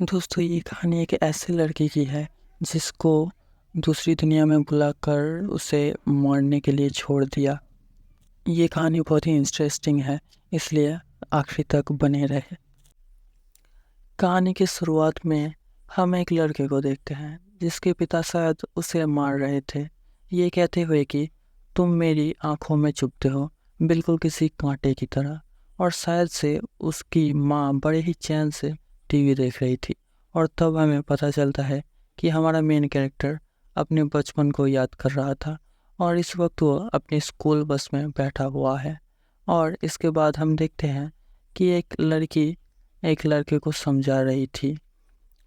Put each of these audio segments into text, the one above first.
दोस्तों, ये कहानी एक ऐसे लड़के की है जिसको दूसरी दुनिया में बुलाकर उसे मरने के लिए छोड़ दिया। ये कहानी बहुत ही इंटरेस्टिंग है, इसलिए आखिरी तक बने रहे। कहानी की शुरुआत में हम एक लड़के को देखते हैं जिसके पिता शायद उसे मार रहे थे, ये कहते हुए कि तुम मेरी आंखों में चुभते हो, बिल्कुल किसी कांटे की तरह। और शायद से उसकी माँ बड़े ही चैन से टीवी देख रही थी। और तब हमें पता चलता है कि हमारा मेन कैरेक्टर अपने बचपन को याद कर रहा था और इस वक्त वो अपनी स्कूल बस में बैठा हुआ है। और इसके बाद हम देखते हैं कि एक लड़की एक लड़के को समझा रही थी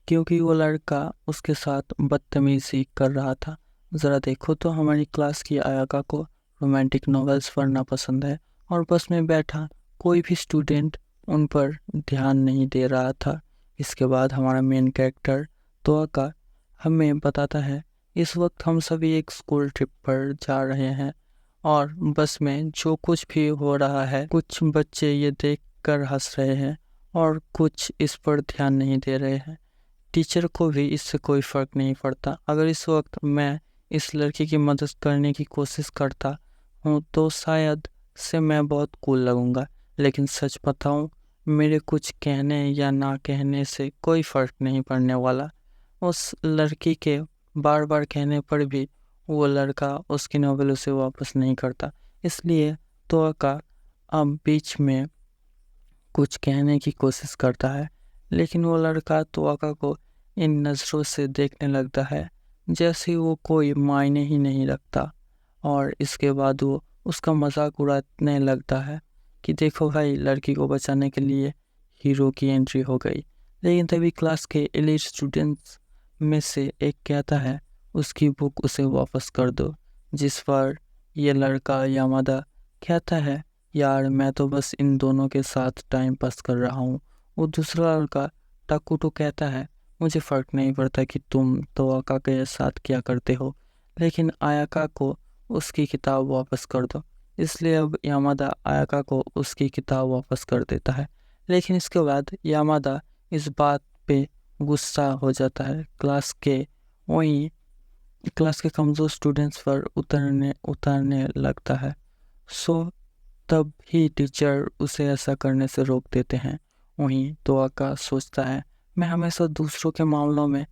क्योंकि वो लड़का उसके साथ बदतमीजी कर रहा था। ज़रा देखो तो हमारी क्लास की आयाका को रोमांटिक नॉवेल्स पढ़ना पसंद है और बस में बैठा कोई भी स्टूडेंट उन पर ध्यान नहीं दे रहा था। इसके बाद हमारा मेन कैरेक्टर तोआका हमें बताता है इस वक्त हम सभी एक स्कूल ट्रिप पर जा रहे हैं और बस में जो कुछ भी हो रहा है कुछ बच्चे ये देख कर हंस रहे हैं और कुछ इस पर ध्यान नहीं दे रहे हैं। टीचर को भी इससे कोई फ़र्क नहीं पड़ता। अगर इस वक्त मैं इस लड़की की मदद करने की कोशिश करता हूँ तो शायद से मैं बहुत कूल लगूंगा, लेकिन सच बताऊँ मेरे कुछ कहने या ना कहने से कोई फ़र्क नहीं पड़ने वाला। उस लड़की के बार बार कहने पर भी वो लड़का उसकी नॉवेल उसे वापस नहीं करता। इसलिए तोआका अब बीच में कुछ कहने की कोशिश करता है, लेकिन वो लड़का तोआका को इन नज़रों से देखने लगता है जैसे वो कोई मायने ही नहीं रखता। और इसके बाद वो उसका मजाक उड़ाने लगता है कि देखो भाई, लड़की को बचाने के लिए हीरो की एंट्री हो गई। लेकिन तभी क्लास के एलीट स्टूडेंट्स में से एक कहता है उसकी बुक उसे वापस कर दो, जिस पर ये लड़का यामादा कहता है यार मैं तो बस इन दोनों के साथ टाइम पास कर रहा हूँ। वो दूसरा लड़का टाकुटो कहता है मुझे फ़र्क नहीं पड़ता कि तुम तोआका के साथ क्या करते हो, लेकिन आयाका को उसकी किताब वापस कर दो। इसलिए अब यामादा आयाका को उसकी किताब वापस कर देता है। लेकिन इसके बाद यामादा इस बात पे गुस्सा हो जाता है। क्लास के कमज़ोर स्टूडेंट्स पर उतरने उतारने लगता है। सो तब ही टीचर उसे ऐसा करने से रोक देते हैं। वहीं तोआका सोचता है मैं हमेशा दूसरों के मामलों में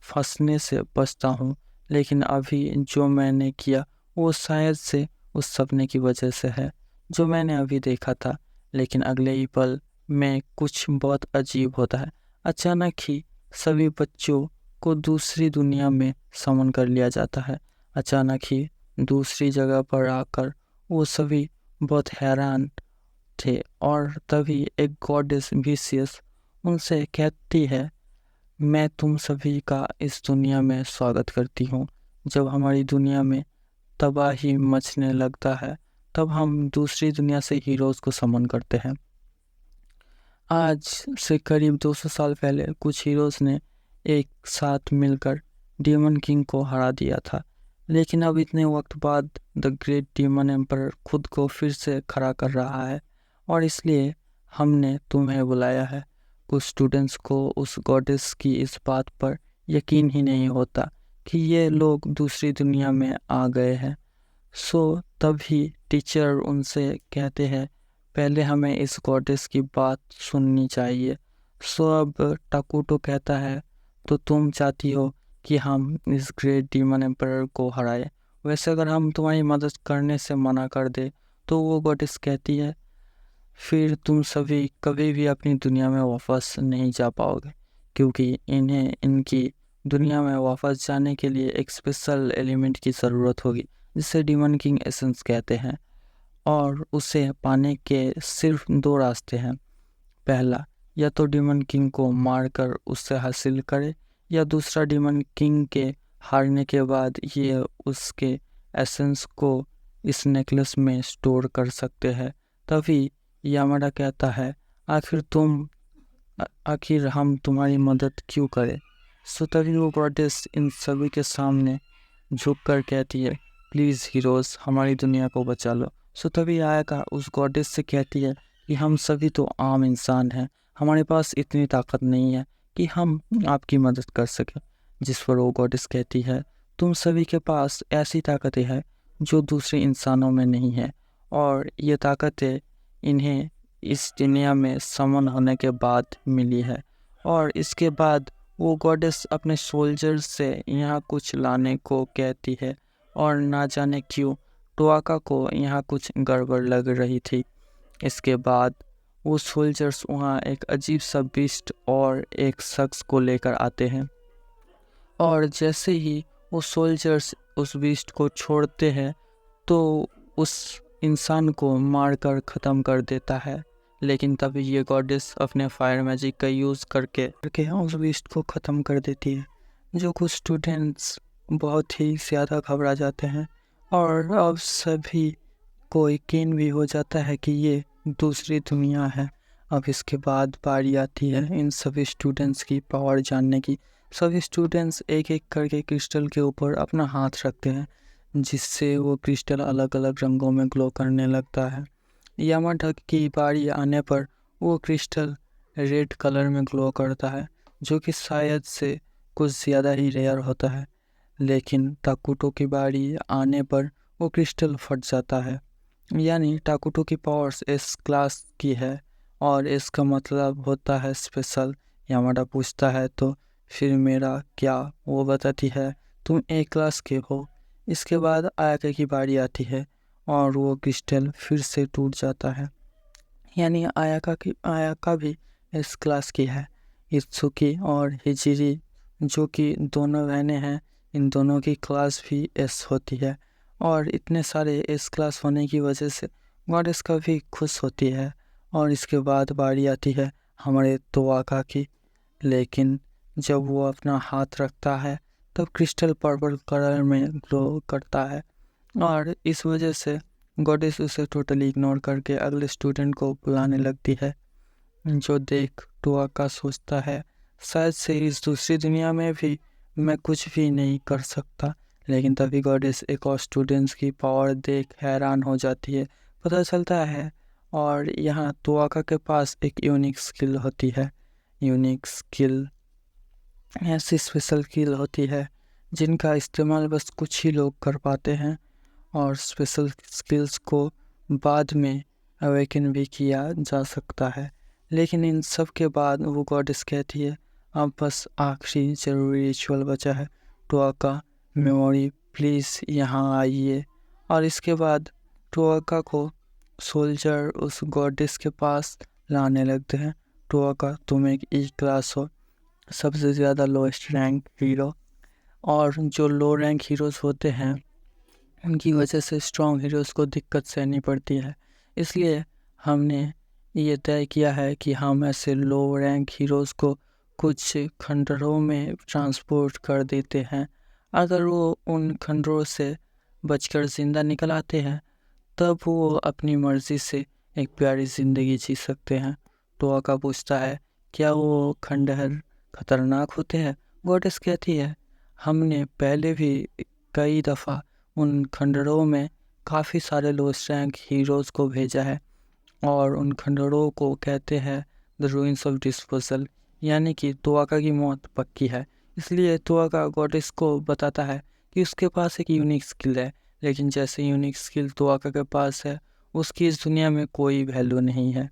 फंसने से बचता हूँ, लेकिन अभी जो मैंने किया वो शायद से उस सपने की वजह से है जो मैंने अभी देखा था। लेकिन अगले ही पल में कुछ बहुत अजीब होता है। अचानक ही सभी बच्चों को दूसरी दुनिया में समन कर लिया जाता है। अचानक ही दूसरी जगह पर आकर वो सभी बहुत हैरान थे और तभी एक गॉडेस विशियस उनसे कहती है मैं तुम सभी का इस दुनिया में स्वागत करती हूँ। जब हमारी दुनिया में तबाही मचने लगता है तब हम दूसरी दुनिया से हीरोज को समन करते हैं। आज से करीब 200 साल पहले कुछ हीरोज ने एक साथ मिलकर डीमन किंग को हरा दिया था, लेकिन अब इतने वक्त बाद द ग्रेट डीमन एम्पर खुद को फिर से खड़ा कर रहा है और इसलिए हमने तुम्हें बुलाया है। कुछ स्टूडेंट्स को उस गॉडेस की इस बात पर यकीन ही नहीं होता कि ये लोग दूसरी दुनिया में आ गए हैं। सो तभी टीचर उनसे कहते हैं पहले हमें इस गॉडेस की बात सुननी चाहिए। सो अब टाकुटो कहता है तो तुम चाहती हो कि हम इस ग्रेट डीमन एम्परर को हराए। वैसे अगर हम तुम्हारी मदद करने से मना कर दे तो वो गॉडेस कहती है फिर तुम सभी कभी भी अपनी दुनिया में वापस नहीं जा पाओगे, क्योंकि इन्हें इनकी दुनिया में वापस जाने के लिए एक स्पेशल एलिमेंट की ज़रूरत होगी जिसे डीमन किंग एसेंस कहते हैं। और उसे पाने के सिर्फ दो रास्ते हैं। पहला, या तो डीमन किंग को मारकर उससे हासिल करे, या दूसरा डीमन किंग के हारने के बाद ये उसके एसेंस को इस नेकलेस में स्टोर कर सकते हैं। तभी यामाडा कहता है आखिर हम तुम्हारी मदद क्यों करें। सो तभी वो गॉडेस इन सभी के सामने झुककर कहती है प्लीज़ हीरोज हमारी दुनिया को बचा लो। सो तभी आयाका उस गॉडेस से कहती है कि हम सभी तो आम इंसान हैं, हमारे पास इतनी ताकत नहीं है कि हम आपकी मदद कर सकें। जिस पर वो गॉडेस कहती है, तुम सभी के पास ऐसी ताकतें हैं जो दूसरे इंसानों में नहीं है, और ये ताकतें इन्हें इस दुनिया में समन होने के बाद मिली है। और इसके बाद वो गॉडेस अपने सोल्जर्स से यहाँ कुछ लाने को कहती है, और ना जाने क्यों टोआका को यहाँ कुछ गड़बड़ लग रही थी। इसके बाद वो सोल्जर्स वहाँ एक अजीब सा बीस्ट और एक शख्स को लेकर आते हैं, और जैसे ही वो सोल्जर्स उस बीस्ट को छोड़ते हैं तो उस इंसान को मारकर ख़त्म कर देता है। लेकिन तभी ये गॉडेस अपने फायर मैजिक का यूज़ करके उस बीस्ट को ख़त्म कर देती है। जो कुछ स्टूडेंट्स बहुत ही ज़्यादा घबरा जाते हैं, और अब सभी को यकीन भी हो जाता है कि ये दूसरी दुनिया है। अब इसके बाद बारी आती है इन सभी स्टूडेंट्स की पावर जानने की। सभी स्टूडेंट्स एक एक करके क्रिस्टल के ऊपर अपना हाथ रखते हैं, जिससे वो क्रिस्टल अलग अलग रंगों में ग्लो करने लगता है। यामाडा की बारी आने पर वो क्रिस्टल रेड कलर में ग्लो करता है, जो कि शायद से कुछ ज़्यादा ही रेयर होता है। लेकिन टाकुटो की बारी आने पर वो क्रिस्टल फट जाता है। यानी टाकुटो की पावर्स इस क्लास की है, और इसका मतलब होता है स्पेशल। यामाडा पूछता है, तो फिर मेरा क्या? वो बताती है, तुम ए क्लास के हो। इसके बाद आयाका की बारी आती है, और वो क्रिस्टल फिर से टूट जाता है। यानी आयाका भी इस क्लास की है। इत्सुकी और हिजिरी, जो कि दोनों बहनें हैं, इन दोनों की क्लास भी एस होती है, और इतने सारे एस क्लास होने की वजह से गॉडेस का भी खुश होती है। और इसके बाद बारी आती है हमारे तोआका की। लेकिन जब वो अपना हाथ रखता है तब क्रिस्टल पर्पल कलर में ग्लो करता है, और इस वजह से गॉडेस उसे टोटली इग्नोर करके अगले स्टूडेंट को बुलाने लगती है। जो देख टोआका सोचता है, शायद से इस दूसरी दुनिया में भी मैं कुछ भी नहीं कर सकता। लेकिन तभी गॉडेस एक और स्टूडेंट्स की पावर देख हैरान हो जाती है। पता चलता है, और यहाँ टोआका के पास एक यूनिक स्किल होती है। यूनिक स्किल ऐसी स्पेशल स्किल होती है जिनका इस्तेमाल बस कुछ ही लोग कर पाते हैं, और स्पेशल स्किल्स को बाद में अवेकन भी किया जा सकता है। लेकिन इन सब के बाद वो गॉडेस कहती है, अब बस आखिरी ज़रूरी रिचुअल बचा है। टोआका मेमोरी, प्लीज़ यहाँ आइए। और इसके बाद टोआका को सोल्जर उस गॉडेस के पास लाने लगते हैं। टोआका, तुम एक ई क्लास हो, सबसे ज़्यादा लोएस्ट रैंक हीरो, और जो लो रैंक हीरोज़ होते हैं उनकी वजह से स्ट्रॉन्ग हीरोज़ को दिक्कत सहनी पड़ती है। इसलिए हमने ये तय किया है कि हम ऐसे लो रैंक हीरोज़ को कुछ खंडरों में ट्रांसपोर्ट कर देते हैं। अगर वो उन खंडरों से बचकर ज़िंदा निकल आते हैं, तब वो अपनी मर्ज़ी से एक प्यारी ज़िंदगी जी सकते हैं। टोआका पूछता है, क्या वो खंडहर खतरनाक होते हैं? गॉडेस कहती है, हमने पहले भी कई दफ़ा उन खंडरों में काफ़ी सारे लोएस्ट रैंक हीरोज़ को भेजा है, और उन खंडरों को कहते हैं द रूइंस ऑफ डिस्पोजल, यानी कि टोआका की मौत पक्की है। इसलिए टोआका गॉडेस को बताता है कि उसके पास एक यूनिक स्किल है, लेकिन जैसे यूनिक स्किल टोआका के पास है, उसकी इस दुनिया में कोई वैल्यू नहीं है।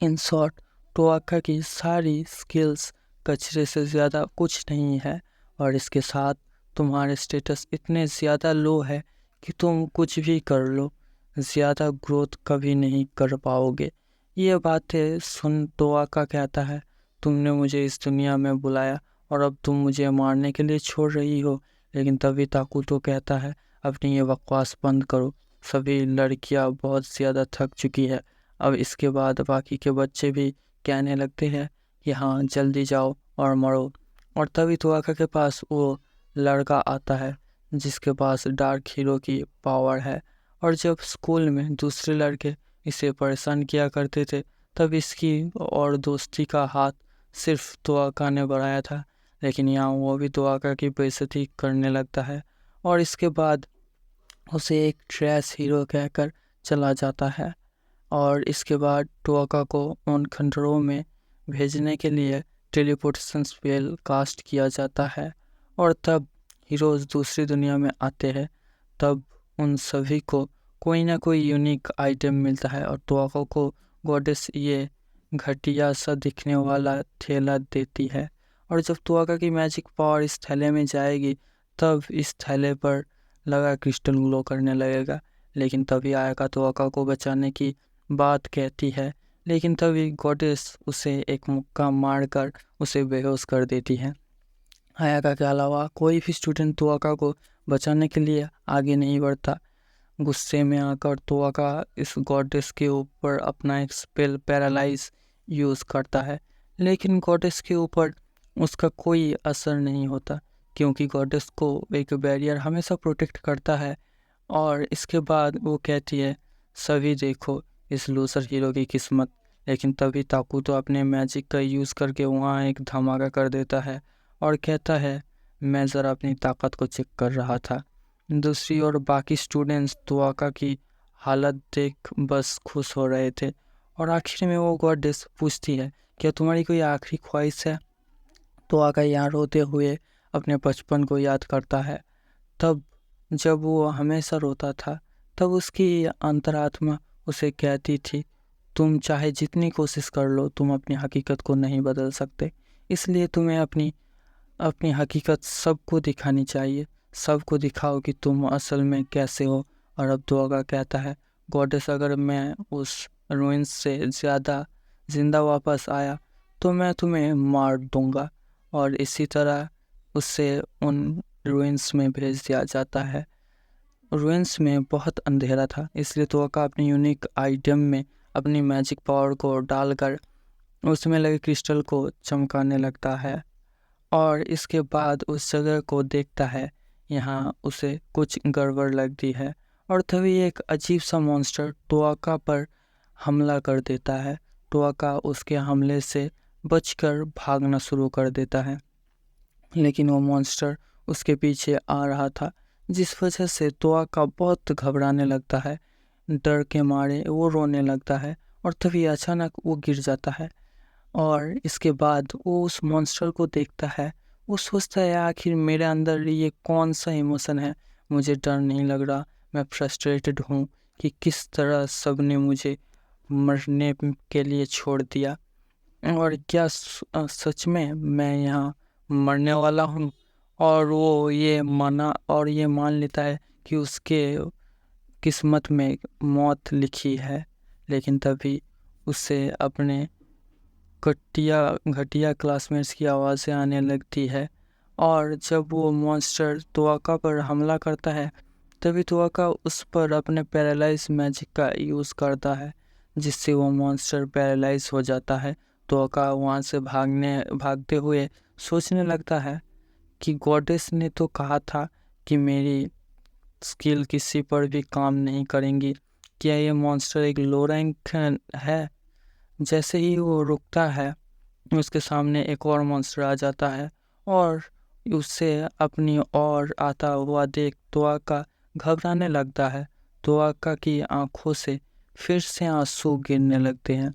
इन शॉर्ट, टोआका की सारी स्किल्स कचरे से ज़्यादा कुछ नहीं है, और इसके साथ तुम्हारे स्टेटस इतने ज़्यादा लो है कि तुम कुछ भी कर लो, ज़्यादा ग्रोथ कभी नहीं कर पाओगे। ये बातें सुन टोआका कहता है, तुमने मुझे इस दुनिया में बुलाया और अब तुम मुझे मारने के लिए छोड़ रही हो। लेकिन तभी ताकुतो कहता है, अपनी ये बकवास बंद करो, सभी लड़कियां बहुत ज़्यादा थक चुकी है। अब इसके बाद बाकी के बच्चे भी कहने लगते हैं कि हाँ, जल्दी जाओ और मरो। और तभी टोआका के पास वो लड़का आता है जिसके पास डार्क हीरो की पावर है, और जब स्कूल में दूसरे लड़के इसे परेशान किया करते थे, तब इसकी और दोस्ती का हाथ सिर्फ टोआका ने बढ़ाया था। लेकिन यहाँ वो भी टोआका की बेइज्जती करने लगता है, और इसके बाद उसे एक ट्रैश हीरो कहकर चला जाता है। और इसके बाद टोआका को उन खंडरों में भेजने के लिए टेलीपोर्टेशन स्पेल कास्ट किया जाता है और तब हीरोज दूसरी दुनिया में आते हैं। तब उन सभी को कोई ना कोई यूनिक आइटम मिलता है और तोआका को गॉडेस ये घटिया सा दिखने वाला थैला देती है। और जब तोआका की मैजिक पावर इस थैले में जाएगी तब इस थैले पर लगा क्रिस्टल ग्लो करने लगेगा। लेकिन तभी आयाका तोआका को बचाने की बात कहती है, लेकिन तभी गॉडेस उसे एक मुक्का मारकर उसे बेहोश कर देती है। आयाका के अलावा कोई भी स्टूडेंट तोआका को बचाने के लिए आगे नहीं बढ़ता। गुस्से में आकर तोआका इस गॉडेस के ऊपर अपना एक स्पेल पैरालाइज यूज़ करता है, लेकिन गॉडेस के ऊपर उसका कोई असर नहीं होता क्योंकि गॉडेस को एक बैरियर हमेशा प्रोटेक्ट करता है। और इसके बाद वो कहती है, सभी देखो इस लूसर हीरो की किस्मत। लेकिन तभी ताकुतो अपने मैजिक का यूज़ करके वहाँ एक धमाका कर देता है और कहता है, मैं ज़रा अपनी ताकत को चेक कर रहा था। दूसरी ओर बाकी स्टूडेंट्स तोआका की हालत देख बस खुश हो रहे थे। और आखिर में वो गॉडेस पूछती है, क्या तुम्हारी कोई आखिरी ख्वाहिश है? तोआका यहाँ रोते हुए अपने बचपन को याद करता है। तब जब वो हमेशा रोता था तब उसकी अंतरात्मा उसे कहती थी, तुम चाहे जितनी कोशिश कर लो तुम अपनी हकीकत को नहीं बदल सकते, इसलिए तुम्हें अपनी हकीकत सबको दिखानी चाहिए। सबको दिखाओ कि तुम असल में कैसे हो। और अब तोआका कहता है, गॉडेस अगर मैं उस रुइंस से ज़्यादा जिंदा वापस आया तो मैं तुम्हें मार दूंगा। और इसी तरह उससे उन रुइंस में भेज दिया जाता है। रुइंस में बहुत अंधेरा था, इसलिए तोआका अपनी यूनिक आइटम में अपनी मैजिक पावर को डालकर उसमें लगे क्रिस्टल को चमकाने लगता है और इसके बाद उस जगह को देखता है। यहाँ उसे कुछ गड़बड़ लगती है और तभी एक अजीब सा मॉन्स्टर तोआका पर हमला कर देता है। तोआका उसके हमले से बचकर भागना शुरू कर देता है, लेकिन वो मॉन्स्टर उसके पीछे आ रहा था, जिस वजह से तोआका बहुत घबराने लगता है। डर के मारे वो रोने लगता है और तभी अचानक वो गिर जाता है। और इसके बाद वो उस मॉन्स्टर को देखता है। वो सोचता है, आखिर मेरे अंदर ये कौन सा इमोशन है? मुझे डर नहीं लग रहा, मैं फ्रस्ट्रेटेड हूँ कि किस तरह सब ने मुझे मरने के लिए छोड़ दिया और क्या सच में मैं यहाँ मरने वाला हूँ। और वो ये मान लेता है कि उसके किस्मत में मौत लिखी है। लेकिन तभी उसे अपने घटिया क्लासमेट्स की आवाज़ें आने लगती है और जब वो मॉन्स्टर तोआका पर हमला करता है तभी तोआका उस पर अपने पैरालाइज मैजिक का यूज़ करता है, जिससे वो मॉन्स्टर पैरालाइज हो जाता है। तोआका वहाँ से भागते हुए सोचने लगता है कि गॉडेस ने तो कहा था कि मेरी स्किल किसी पर भी काम नहीं करेंगी। क्या ये मॉन्स्टर एक लो रैंक है? जैसे ही वो रुकता है उसके सामने एक और मॉन्स्टर आ जाता है और उससे अपनी ओर आता हुआ देख तोआका घबराने लगता है। तोआका की आंखों से फिर से आंसू गिरने लगते हैं।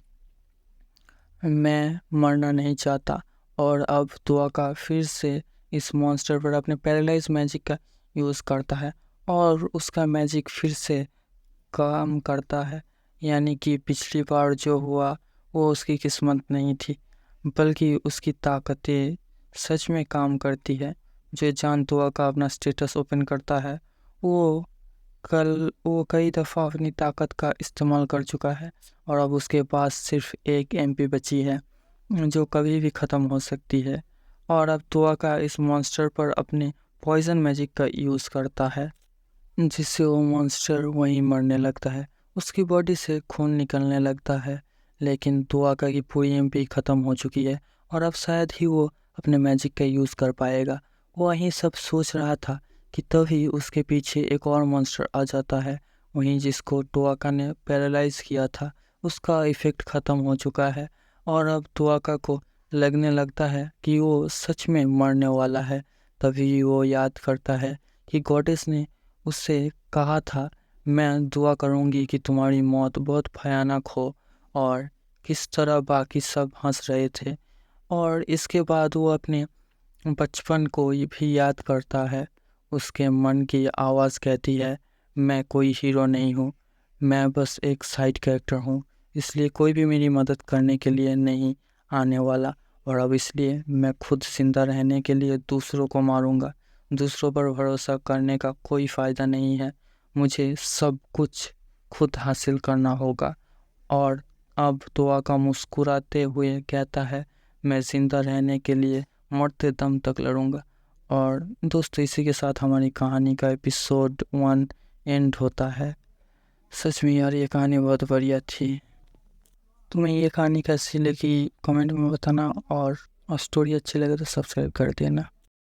मैं मरना नहीं चाहता। और अब तोआका फिर से इस मॉन्स्टर पर अपने पैरालाइज मैजिक का यूज़ करता है और उसका मैजिक फिर से काम करता है। यानी कि पिछली बार जो हुआ वो उसकी किस्मत नहीं थी, बल्कि उसकी ताकतें सच में काम करती है। जो जान तोआका अपना स्टेटस ओपन करता है, वो कई दफ़ा अपनी ताकत का इस्तेमाल कर चुका है और अब उसके पास सिर्फ एक एमपी बची है जो कभी भी ख़त्म हो सकती है। और अब तोआका इस मॉन्स्टर पर अपने पॉइजन मैजिक का यूज़ करता है, जिससे वो मॉन्स्टर वहीं मरने लगता है। उसकी बॉडी से खून निकलने लगता है, लेकिन तोआका की पूरी एमपी ख़त्म हो चुकी है और अब शायद ही वो अपने मैजिक का यूज़ कर पाएगा। वो वहीं सब सोच रहा था कि तभी उसके पीछे एक और मॉन्स्टर आ जाता है। वहीं जिसको तोआका ने पैरालाइज किया था उसका इफ़ेक्ट ख़त्म हो चुका है और अब तोआका को लगने लगता है कि वो सच में मरने वाला है। तभी वो याद करता है कि गॉडेस ने उससे कहा था, मैं दुआ करूँगी कि तुम्हारी मौत बहुत भयानक हो। और किस तरह बाकी सब हंस रहे थे और इसके बाद वो अपने बचपन को ये भी याद करता है। उसके मन की आवाज़ कहती है, मैं कोई हीरो नहीं हूँ, मैं बस एक साइड कैरेक्टर हूँ, इसलिए कोई भी मेरी मदद करने के लिए नहीं आने वाला, और अब इसलिए मैं खुद जिंदा रहने के लिए दूसरों को मारूंगा। दूसरों पर भरोसा करने का कोई फ़ायदा नहीं है, मुझे सब कुछ खुद हासिल करना होगा। और अब तोआका मुस्कुराते हुए कहता है, मैं ज़िंदा रहने के लिए मरते दम तक लड़ूंगा। और दोस्तों, इसी के साथ हमारी कहानी का एपिसोड 1 एंड होता है। सच में यार, ये कहानी बहुत बढ़िया थी। तुम्हें ये कहानी कैसी लगी कमेंट में बताना, और स्टोरी अच्छी लगे तो सब्सक्राइब कर देना।